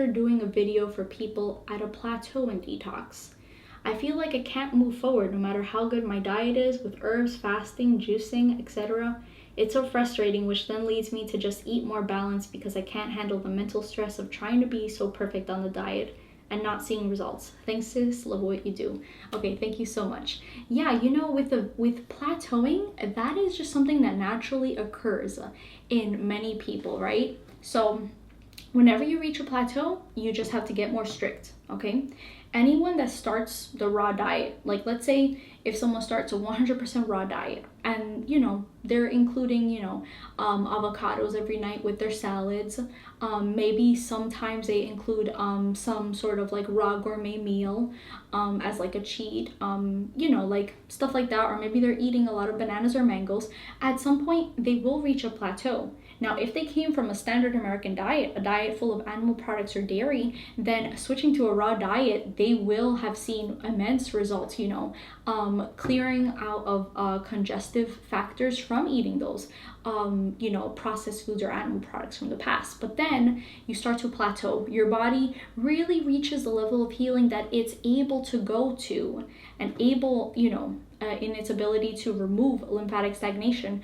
consider doing a video for people at a plateau in detox. I feel like I can't move forward no matter how good my diet is with herbs, fasting, juicing, etc. It's so frustrating, which then leads me to just eat more balanced because I can't handle the mental stress of trying to be so perfect on the diet and not seeing results. Thanks, sis. Love what you do. Okay, thank you so much. Yeah, with plateauing, that is just something that naturally occurs in many people, right? So whenever you reach a plateau, you just have to get more strict, okay? Anyone that starts the raw diet, like let's say if someone starts a 100% raw diet and they're including avocados every night with their salads, maybe sometimes they include some sort of like raw gourmet meal as like a cheat, like stuff like that, or maybe they're eating a lot of bananas or mangoes. At some point they will reach a plateau. Now, if they came from a standard American diet, a diet full of animal products or dairy, then switching to a raw diet, they will have seen immense results, clearing out of congestive factors from eating those, processed foods or animal products from the past. But then you start to plateau. Your body really reaches the level of healing that it's able to go to and able, in its ability to remove lymphatic stagnation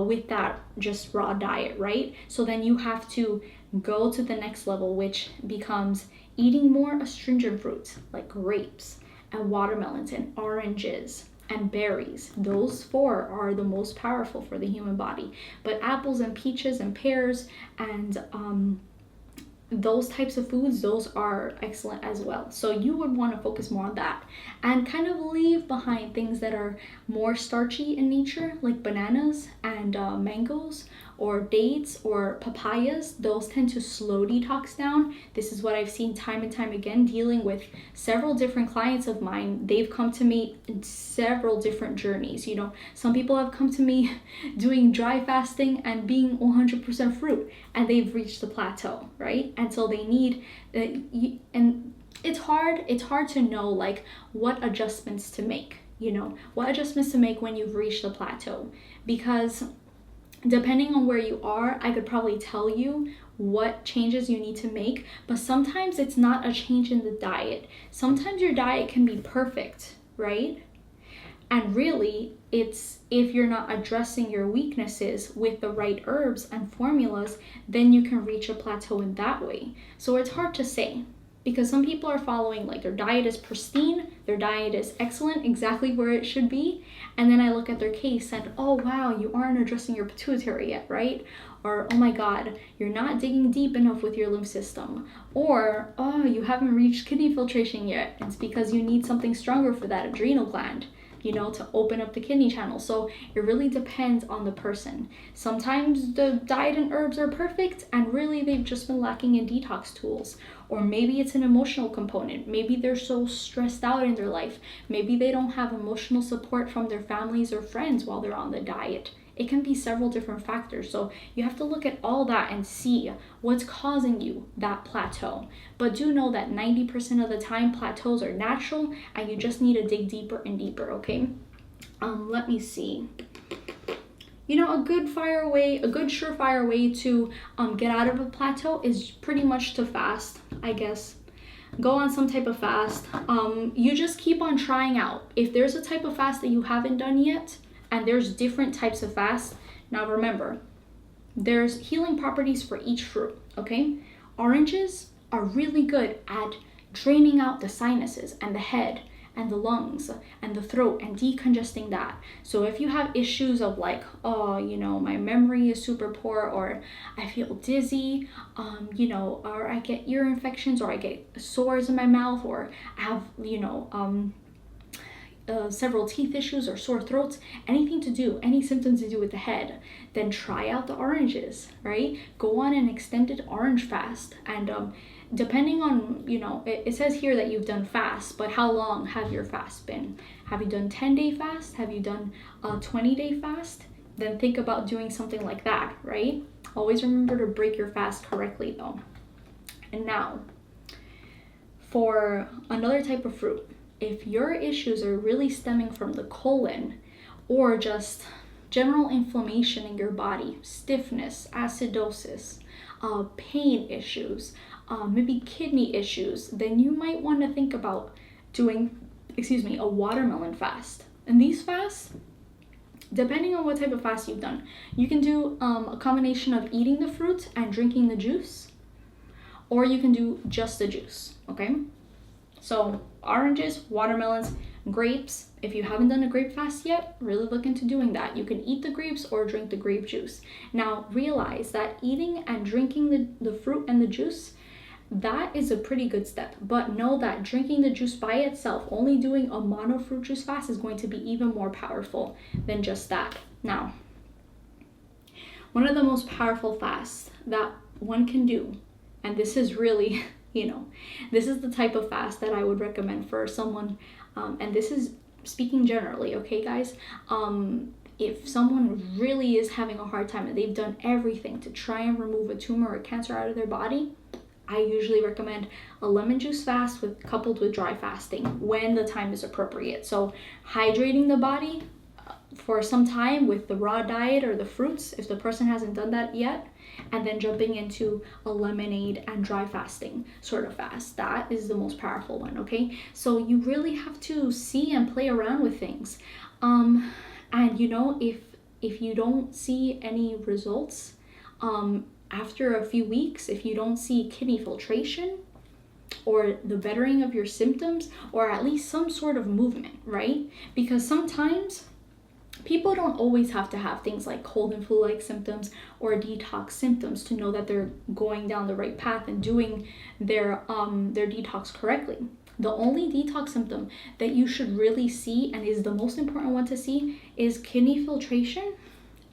with that just raw diet, right? So then you have to go to the next level, which becomes eating more astringent fruits like grapes and watermelons and oranges and berries. Those 4 are the most powerful for the human body. But apples and peaches and pears and those types of foods, those are excellent as well. So you would want to focus more on that and kind of leave behind things that are more starchy in nature, like bananas and mangoes or dates or papayas. Those tend to slow detox down. This is what I've seen time and time again dealing with several different clients of mine. They've come to me in several different journeys. Some people have come to me doing dry fasting and being 100% fruit, and they've reached the plateau, right? And so they need and it's hard to know like what adjustments to make, what adjustments to make when you've reached the plateau, because depending on where you are, I could probably tell you what changes you need to make, but sometimes it's not a change in the diet. Sometimes your diet can be perfect, right? And really, it's if you're not addressing your weaknesses with the right herbs and formulas, then you can reach a plateau in that way. So it's hard to say, because some people are following like their diet is pristine, their diet is excellent, exactly where it should be. And then I look at their case and, oh wow, you aren't addressing your pituitary yet, right? Or, oh my God, you're not digging deep enough with your lymph system. Or, oh, you haven't reached kidney filtration yet. It's because you need something stronger for that adrenal gland, to open up the kidney channel. So it really depends on the person. Sometimes the diet and herbs are perfect and really they've just been lacking in detox tools. Or maybe it's an emotional component. Maybe they're so stressed out in their life. Maybe they don't have emotional support from their families or friends while they're on the diet. It can be several different factors. So you have to look at all that and see what's causing you that plateau. But do know that 90% of the time plateaus are natural and you just need to dig deeper and deeper, okay? Let me see. A good surefire way to get out of a plateau is pretty much to fast, I guess. Go on some type of fast. You just keep on trying out. If there's a type of fast that you haven't done yet, and there's different types of fasts. Now remember, there's healing properties for each fruit, okay? Oranges are really good at draining out the sinuses and the head and the lungs and the throat and decongesting that. So if you have issues of like, my memory is super poor, or I feel dizzy, or I get ear infections, or I get sores in my mouth, or I have, several teeth issues or sore throats, any symptoms to do with the head, then try out the oranges, right? Go on an extended orange fast. And depending on, it says here that you've done fast, but how long have your fast been? Have you done 10-day fast? Have you done a 20-day fast? Then think about doing something like that, right? Always remember to break your fast correctly though. And now, for another type of fruit, if your issues are really stemming from the colon or just general inflammation in your body, stiffness, acidosis, pain issues, maybe kidney issues, then you might want to think about doing, a watermelon fast. And these fasts, depending on what type of fast you've done, you can do a combination of eating the fruit and drinking the juice, or you can do just the juice, okay? So oranges, watermelons, grapes. If you haven't done a grape fast yet, really look into doing that. You can eat the grapes or drink the grape juice. Now realize that eating and drinking the fruit and the juice, that is a pretty good step. But know that drinking the juice by itself, only doing a mono fruit juice fast, is going to be even more powerful than just that. Now, one of the most powerful fasts that one can do, and this is really, this is the type of fast that I would recommend for someone, and this is speaking generally, okay, guys? If someone really is having a hard time and they've done everything to try and remove a tumor or cancer out of their body, I usually recommend a lemon juice fast coupled with dry fasting when the time is appropriate. So hydrating the body for some time with the raw diet or the fruits, if the person hasn't done that yet, and then jumping into a lemonade and dry fasting sort of fast. That is the most powerful one, okay? So you really have to see and play around with things. And if you don't see any results, after a few weeks, if you don't see kidney filtration or the bettering of your symptoms, or at least some sort of movement, right? Because sometimes people don't always have to have things like cold and flu-like symptoms or detox symptoms to know that they're going down the right path and doing their detox correctly. The only detox symptom that you should really see, and is the most important one to see, is kidney filtration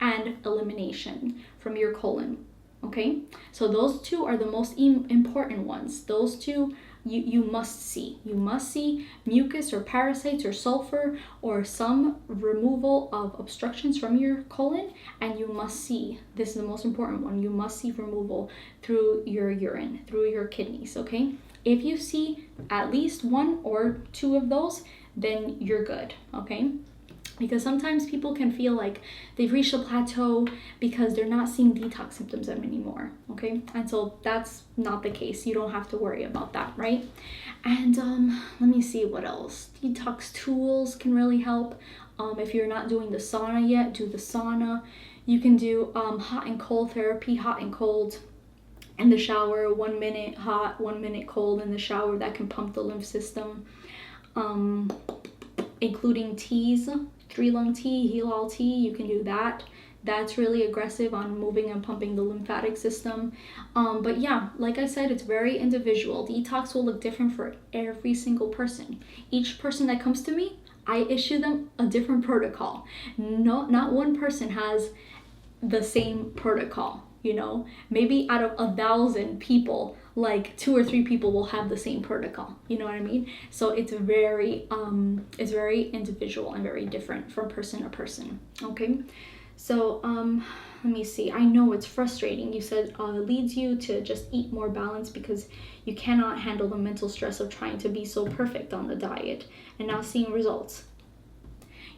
and elimination from your colon. Okay, so those two are the most important ones. Those two you must see. You must see mucus or parasites or sulfur or some removal of obstructions from your colon, and you must see, this is the most important one, you must see removal through your urine, through your kidneys, okay? If you see at least one or two of those, then you're good, okay? Because sometimes people can feel like they've reached a plateau because they're not seeing detox symptoms anymore, okay? And so that's not the case. You don't have to worry about that, right? And let me see what else. Detox tools can really help. If you're not doing the sauna yet, do the sauna. You can do hot and cold therapy, hot and cold in the shower, 1 minute hot, 1 minute cold in the shower. That can pump the lymph system. Including teas, 3-lung tea, Hilal tea, you can do that. That's really aggressive on moving and pumping the lymphatic system. But yeah, like I said, it's very individual. Detox will look different for every single person. Each person that comes to me, I issue them a different protocol. Not one person has the same protocol, Maybe out of 1,000 people, like 2 or 3 people will have the same protocol. You know what I mean? So it's very individual and very different from person to person. Okay, so let me see. I know it's frustrating. You said it leads you to just eat more balanced because you cannot handle the mental stress of trying to be so perfect on the diet and not seeing results.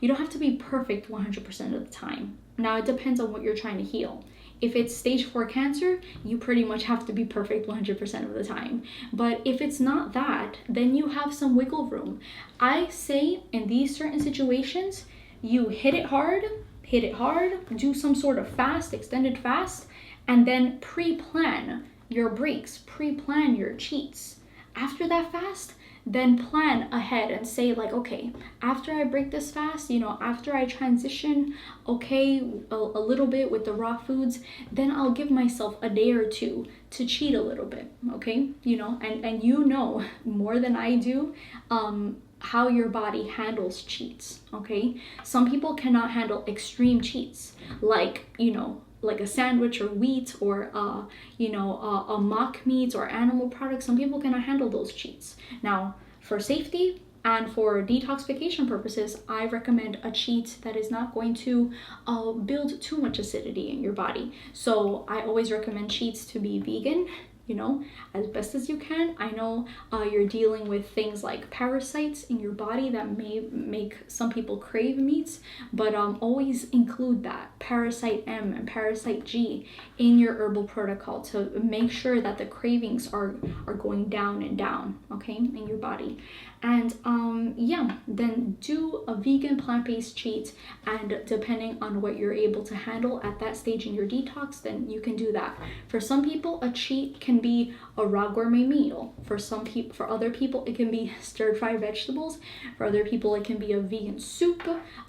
You don't have to be perfect 100% of the time. Now it depends on what you're trying to heal. If it's stage 4 cancer, you pretty much have to be perfect 100% of the time. But if it's not that, then you have some wiggle room. I say in these certain situations, you hit it hard, do some sort of fast, extended fast, and then pre-plan your breaks, pre-plan your cheats. After that fast, then plan ahead and say like, okay, after I break this fast, after I transition, okay, a little bit with the raw foods, then I'll give myself a day or two to cheat a little bit, okay? And more than I do, how your body handles cheats, okay? Some people cannot handle extreme cheats, like a sandwich or wheat or a mock meat or animal product. Some people cannot handle those cheats. Now, for safety and for detoxification purposes, I recommend a cheat that is not going to build too much acidity in your body. So I always recommend cheats to be vegan, as best as you can. I know you're dealing with things like parasites in your body that may make some people crave meats, but always include that parasite M and parasite G in your herbal protocol to make sure that the cravings are going down and down, okay, in your body. And then do a vegan plant-based cheat, and depending on what you're able to handle at that stage in your detox, then you can do that. For some people, a cheat can be a raw gourmet meal. For other people, it can be stir-fried vegetables. For other people, it can be a vegan soup.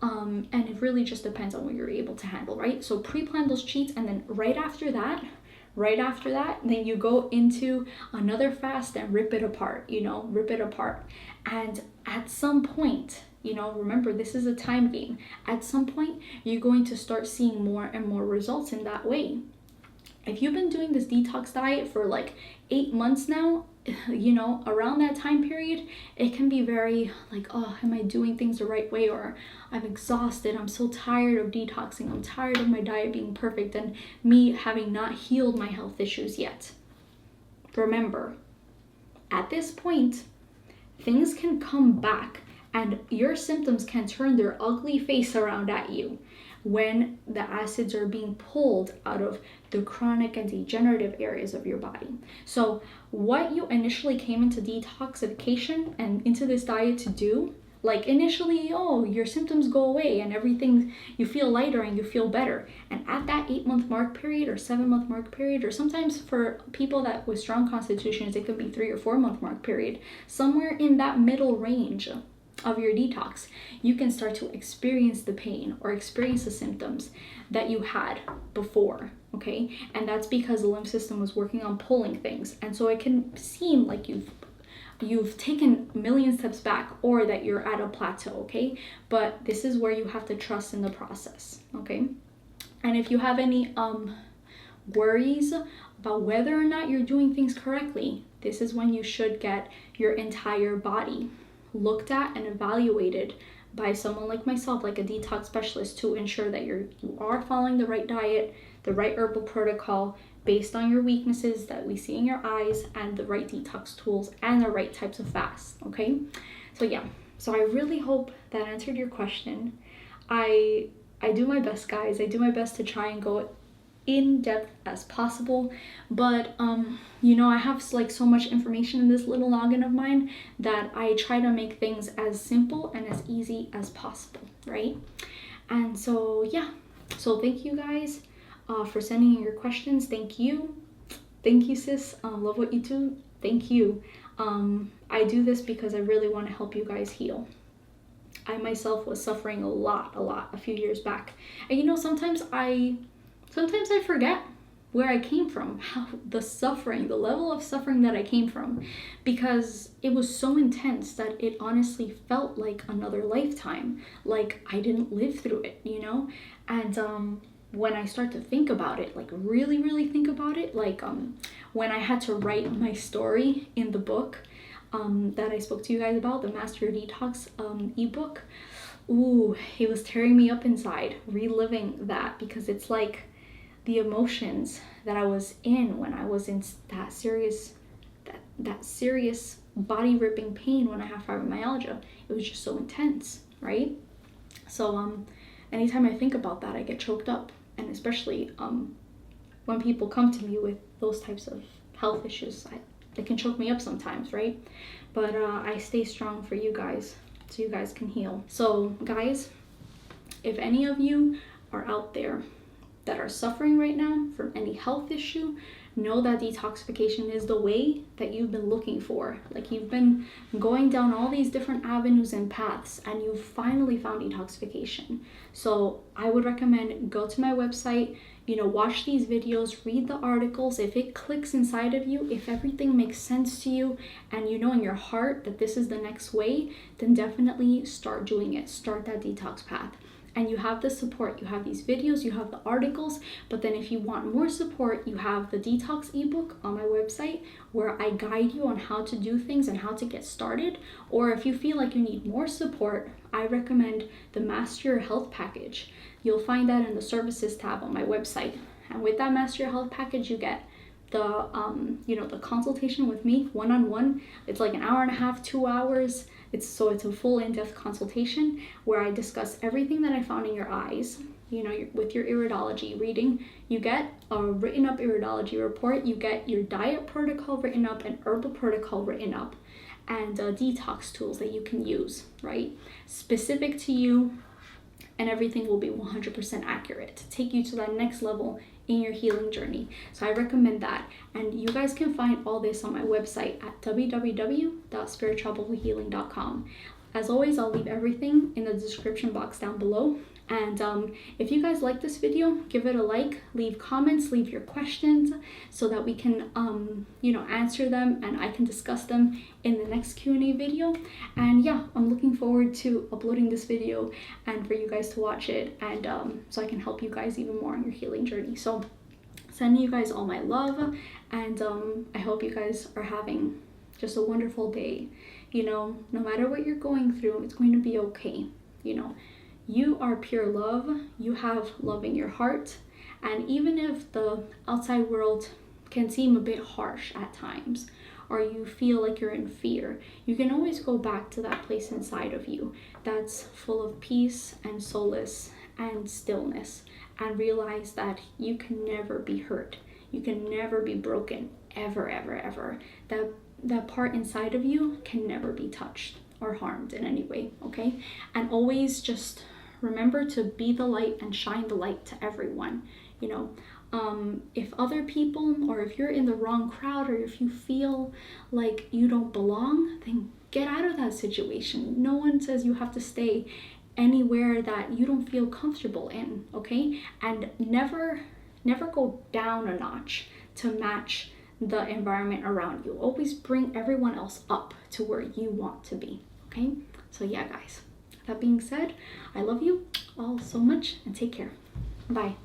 And it really just depends on what you're able to handle, right? So pre-plan those cheats, and then right after that, then you go into another fast and rip it apart. And at some point, remember, this is a time game. At some point, you're going to start seeing more and more results in that way. If you've been doing this detox diet for like 8 months now, around that time period, it can be very like, oh, am I doing things the right way? Or I'm exhausted. I'm so tired of detoxing. I'm tired of my diet being perfect and me having not healed my health issues yet. Remember, at this point, things can come back and your symptoms can turn their ugly face around at you when the acids are being pulled out of the chronic and degenerative areas of your body. So what you initially came into detoxification and into this diet to do, like initially, your symptoms go away and everything, you feel lighter and you feel better. And at that 8-month mark period or 7-month mark period, or sometimes for people that with strong constitutions, it could be 3 or 4 month mark period, somewhere in that middle range of your detox, you can start to experience the pain or experience the symptoms that you had before, okay? And that's because the lymph system was working on pulling things. And so it can seem like you've taken a million steps back, or that you're at a plateau, okay? But this is where you have to trust in the process, okay? And if you have any worries about whether or not you're doing things correctly, this is when you should get your entire body looked at and evaluated by someone like myself, like a detox specialist, to ensure that you are following the right diet, the right herbal protocol based on your weaknesses that we see in your eyes, and the right detox tools and the right types of fasts, okay? So I really hope that answered your question. I do my best, guys. I do my best to try and go in depth as possible, but I have like so much information in this little noggin of mine that I try to make things as simple and as easy as possible, right? And so thank you guys for sending in your questions. Thank you sis. Love what you do. Thank you. I do this because I really want to help you guys heal. I myself was suffering a lot a few years back, and sometimes I forget where I came from, how the level of suffering that I came from, because it was so intense that it honestly felt like another lifetime, like I didn't live through it, And when I start to think about it, like really, really think about it, like when I had to write my story in the book that I spoke to you guys about, the Master Your Detox ebook, it was tearing me up inside, reliving that, because it's like the emotions that I was in when I was in that serious body-ripping pain when I have fibromyalgia. It was just so intense, right? So anytime I think about that, I get choked up, and especially when people come to me with those types of health issues, they can choke me up sometimes, right? But I stay strong for you guys, so you guys can heal. So guys, if any of you are out there that are suffering right now from any health issue, know that detoxification is the way that you've been looking for. Like, you've been going down all these different avenues and paths, and you've finally found detoxification. So I would recommend go to my website, watch these videos, read the articles. If it clicks inside of you, if everything makes sense to you, and you know in your heart that this is the next way, then definitely start doing it. Start that detox path. And you have the support. You have these videos, you have the articles, but then if you want more support, you have the Detox ebook on my website, where I guide you on how to do things and how to get started. Or if you feel like you need more support, I recommend the Master Your Health package. You'll find that in the services tab on my website. And with that Master Your Health package, you get the consultation with me one-on-one. It's like an hour and a half, 2 hours. It's a full in-depth consultation where I discuss everything that I found in your eyes. With your iridology reading, you get a written up iridology report, you get your diet protocol written up, an herbal protocol written up, and detox tools that you can use, right? Specific to you, and everything will be 100% accurate to take you to that next level in your healing journey. So I recommend that. And you guys can find all this on my website at www.spiritualhealing.com. As always, I'll leave everything in the description box down below. And if you guys like this video, give it a like, leave comments, leave your questions so that we can answer them and I can discuss them in the next Q&A video. And yeah, I'm looking forward to uploading this video and for you guys to watch it, and so I can help you guys even more on your healing journey. So sending you guys all my love, and I hope you guys are having just a wonderful day. No matter what you're going through, it's going to be okay. You are pure love, you have love in your heart, and even if the outside world can seem a bit harsh at times, or you feel like you're in fear, you can always go back to that place inside of you that's full of peace and solace and stillness, and realize that you can never be hurt, you can never be broken, ever, ever, ever. That part inside of you can never be touched or harmed in any way, okay? And always just remember to be the light and shine the light to everyone. If other people, or if you're in the wrong crowd, or if you feel like you don't belong, then get out of that situation. No one says you have to stay anywhere that you don't feel comfortable in, okay? And never go down a notch to match the environment around you. Always bring everyone else up to where you want to be, okay? So yeah, guys, that being said, I love you all so much, and take care. Bye.